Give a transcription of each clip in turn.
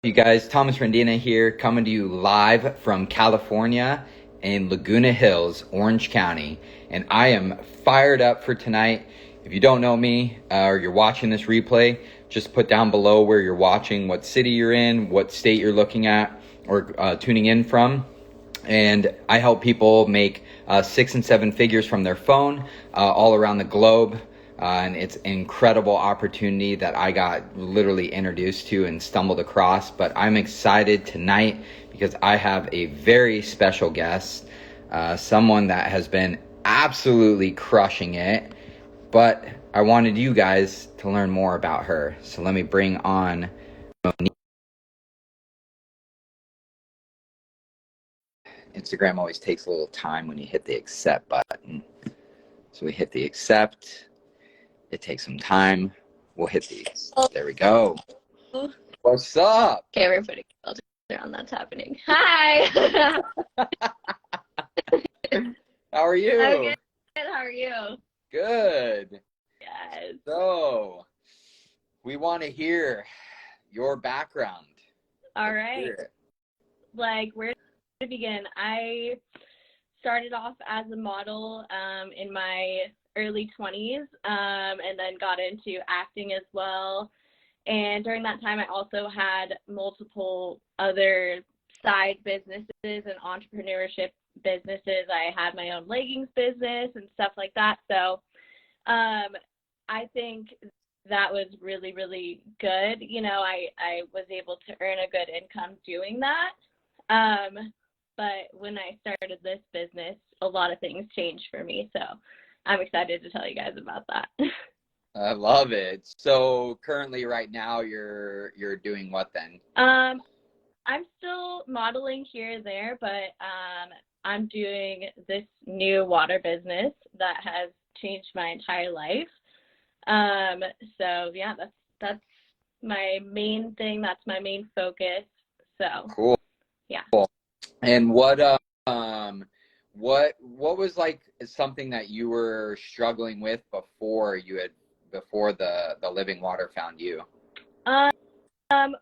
You guys, Thomas Rendina here, coming to you live from California in Laguna Hills, Orange County. And I am fired up for tonight. If you don't know me or you're watching this replay, just put down below where you're watching, what city you're in, what state you're looking at or tuning in from. And I help people make 6 and 7 figures from their phone all around the globe. And it's an incredible opportunity that I got literally introduced to and stumbled across. But I'm excited tonight because I have a very special guest, someone that has been absolutely crushing it. But I wanted you guys to learn more about her. So let me bring on Monique. Instagram always takes a little time when you hit the accept button. So we hit the accept. It takes some time. We'll hit these. There we go. What's up? Okay, we're putting a filter on. That's happening. Hi. How are you? I'm good. How are you? Good. Yes. So, we want to hear your background. All right. Like, where to begin? I started off as a model in my early 20s and then got into acting as well. And during that time, I also had multiple other side businesses and entrepreneurship businesses. I had my own leggings business and stuff like that. So I think that was really, really good. You know, I was able to earn a good income doing that. But when I started this business, a lot of things changed for me. So I'm excited to tell you guys about that. I love it. So currently right now you're doing what then? I'm still modeling here and there, but I'm doing this new water business that has changed my entire life. So yeah, that's my main thing. That's my main focus. So cool. Yeah. Cool. And what was like something that you were struggling with before the Living Water found you?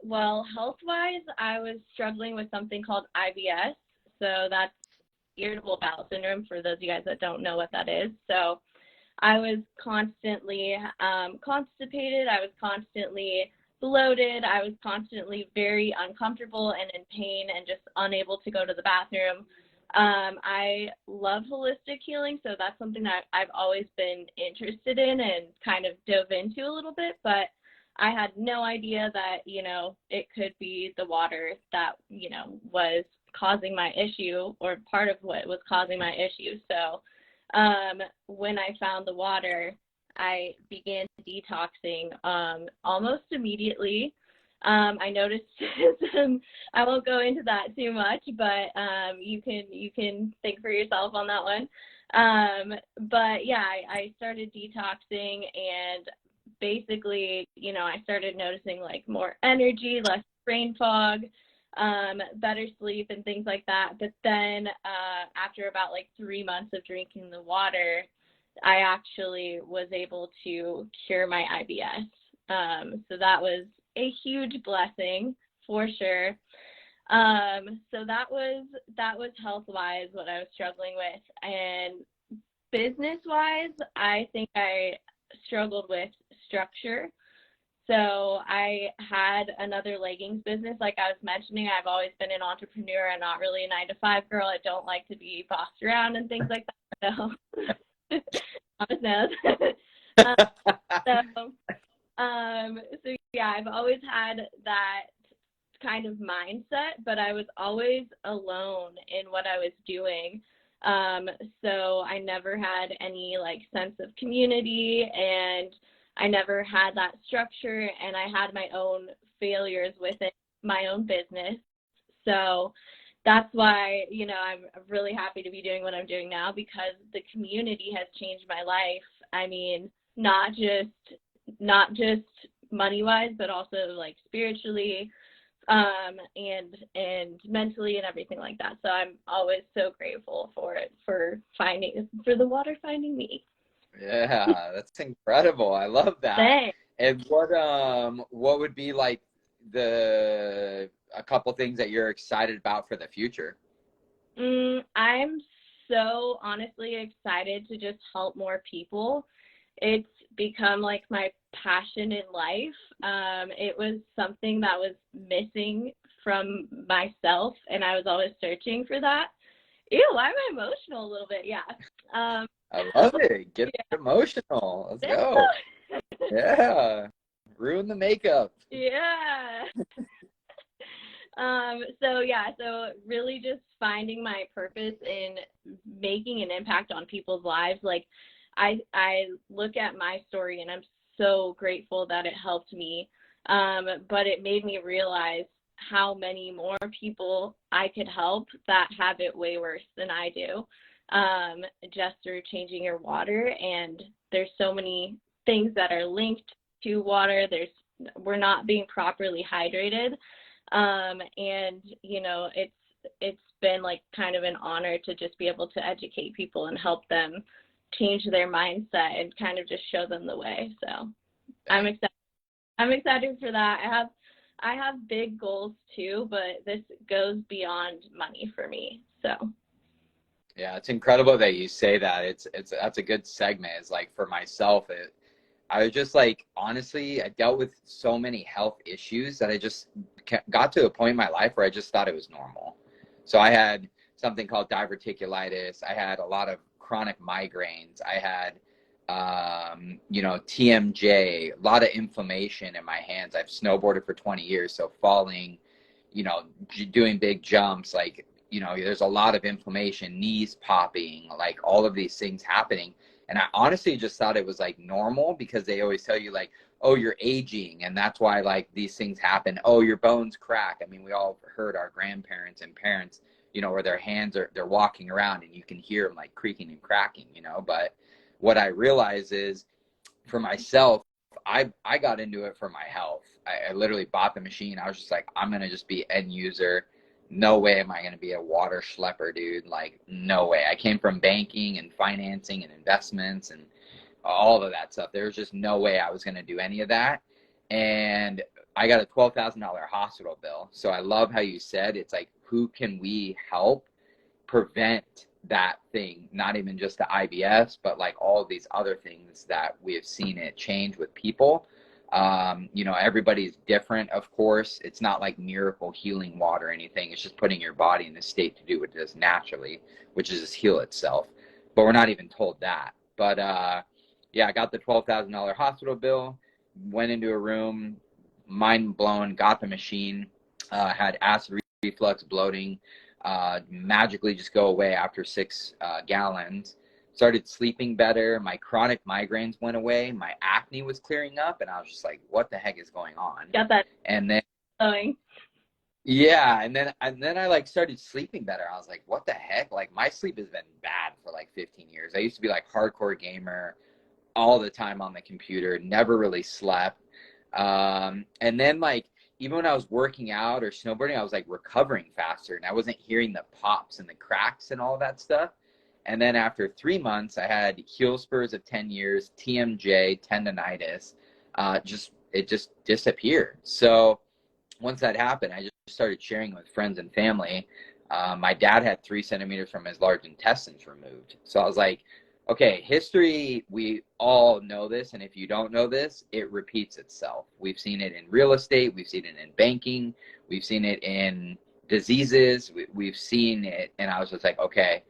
Well, health-wise, I was struggling with something called IBS. So that's irritable bowel syndrome, for those of you guys that don't know what that is. So I was constantly constipated. I was constantly bloated. I was constantly very uncomfortable and in pain and just unable to go to the bathroom. I love holistic healing, so that's something that I've always been interested in and kind of dove into a little bit, but I had no idea that, you know, it could be the water that, you know, was causing my issue or part of what was causing my issue. So when I found the water, I began detoxing almost immediately. I noticed I won't go into that too much, but you can think for yourself on that one. But yeah, I started detoxing, and basically, you know, I started noticing like more energy, less brain fog, better sleep and things like that. But then after about like 3 months of drinking the water, I actually was able to cure my IBS. So that was a huge blessing for sure. So that was health-wise what I was struggling with. And business-wise, I think I struggled with structure. So I had another leggings business. Like I was mentioning, I've always been an entrepreneur. I'm not really a 9-to-5 girl. I don't like to be bossed around and things like that. So Thomas knows. So yeah, I've always had that kind of mindset, but I was always alone in what I was doing. So I never had any like sense of community, and I never had that structure, and I had my own failures within my own business. So that's why, you know, I'm really happy to be doing what I'm doing now, because the community has changed my life. I mean, not just money-wise, but also like spiritually, and mentally and everything like that. So I'm always so grateful for it, for the water finding me. Yeah, that's incredible. I love that. Thanks. And what would be like the a couple things that you're excited about for the future? I'm so honestly excited to just help more people. It's become like my passion in life. It was something that was missing from myself, and I was always searching for that. Ew, I'm emotional a little bit. Yeah. Um, I love it. Get emotional. Let's go. Yeah. Ruin the makeup. yeah. So really just finding my purpose in making an impact on people's lives. Like I look at my story and I'm so grateful that it helped me. But it made me realize how many more people I could help that have it way worse than I do. Just through changing your water, and there's so many things that are linked to water. We're not being properly hydrated. And it's been like kind of an honor to just be able to educate people and help them change their mindset and kind of just show them the way. So I'm excited. I'm excited for that. I have big goals too, but this goes beyond money for me. So Yeah, it's incredible that you say that. That's a good segment. It's like for myself, I was just like, honestly, I dealt with so many health issues that I just got to a point in my life where I just thought it was normal. So I had something called diverticulitis. I had a lot of chronic migraines. I had, TMJ, a lot of inflammation in my hands. I've snowboarded for 20 years. So falling, doing big jumps, like, there's a lot of inflammation, knees popping, like all of these things happening. And I honestly just thought it was like normal because they always tell you like, oh, you're aging and that's why like these things happen. Oh, your bones crack. I mean, we all heard our grandparents and parents, where their hands they're walking around and you can hear them like creaking and cracking, but what I realize is for myself, I got into it for my health. I literally bought the machine. I was just like, I'm going to just be end user. No way am I going to be a water schlepper, dude. Like, no way. I came from banking and financing and investments and all of that stuff. There was just no way I was going to do any of that. And I got a $12,000 hospital bill. So I love how you said it's like, who can we help prevent that thing? Not even just the IBS, but like all of these other things that we have seen it change with people. Everybody's different, of course. It's not like miracle healing water or anything. It's just putting your body in a state to do what it does naturally, which is just heal itself. But we're not even told that. But yeah, I got the $12,000 hospital bill, went into a room, mind blown, got the machine, had acid reflux, bloating, magically just go away after 6 gallons. Started sleeping better. My chronic migraines went away. My acne was clearing up, and I was just like, "What the heck is going on?" got that And then, going. yeah, and then I like started sleeping better. I was like, "What the heck?" Like my sleep has been bad for like 15 years. I used to be like hardcore gamer, all the time on the computer, never really slept. And then like even when I was working out or snowboarding, I was like recovering faster and I wasn't hearing the pops and the cracks and all that stuff. And then after 3 months, I had heel spurs of 10 years, TMJ, tendonitis. It just disappeared. So once that happened, I just started sharing with friends and family. My dad had 3 centimeters from his large intestines removed. So I was like, okay, history, we all know this. And if you don't know this, it repeats itself. We've seen it in real estate. We've seen it in banking. We've seen it in diseases. We've seen it. And I was just like, okay,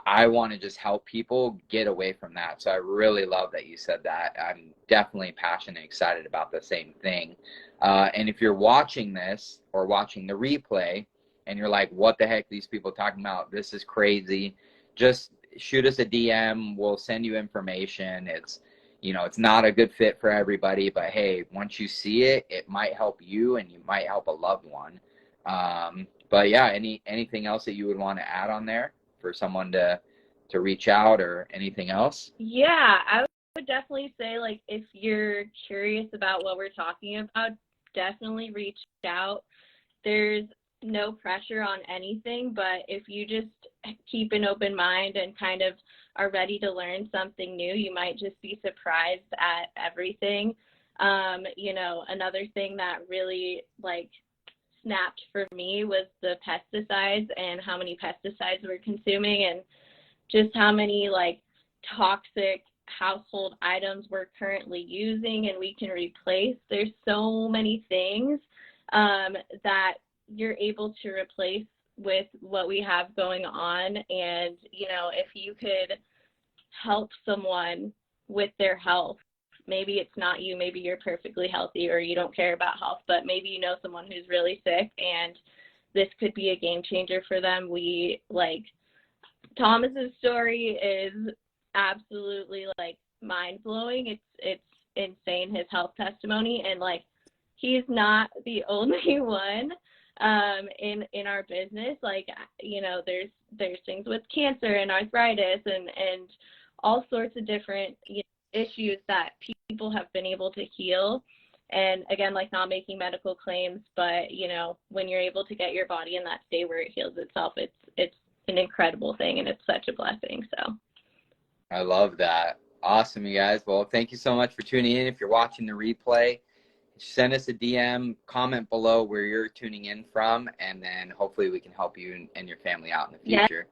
I want to just help people get away from that. So I really love that you said that. I'm definitely passionate and excited about the same thing. And if you're watching this or watching the replay and you're like, what the heck these people talking about? This is crazy. Just shoot us a DM. We'll send you information. It's not a good fit for everybody, but hey, once you see it, it might help you and you might help a loved one. But yeah, anything else that you would want to add on there for someone to reach out or anything else? Yeah, I would definitely say, like, if you're curious about what we're talking about, definitely reach out. There's no pressure on anything, but if you just keep an open mind and kind of are ready to learn something new, you might just be surprised at everything. Another thing that really, like, snapped for me was the pesticides and how many pesticides we're consuming, and just how many like toxic household items we're currently using and we can replace. There's so many things that you're able to replace with what we have going on. And, you know, if you could help someone with their health, maybe it's not you, maybe you're perfectly healthy or you don't care about health, but maybe you know someone who's really sick and this could be a game changer for them. We like Thomas's story is absolutely like mind blowing. It's insane, his health testimony, and like he's not the only one in our business. Like, you know, there's things with cancer and arthritis and all sorts of different, you know, issues that people have been able to heal. And again, like not making medical claims, but you know, when you're able to get your body in that state where it heals itself, it's an incredible thing, and it's such a blessing. So I love that. Awesome, you guys. Well, thank you so much for tuning in. If you're watching the replay, send us a DM, comment below where you're tuning in from, and then hopefully we can help you and your family out in the future.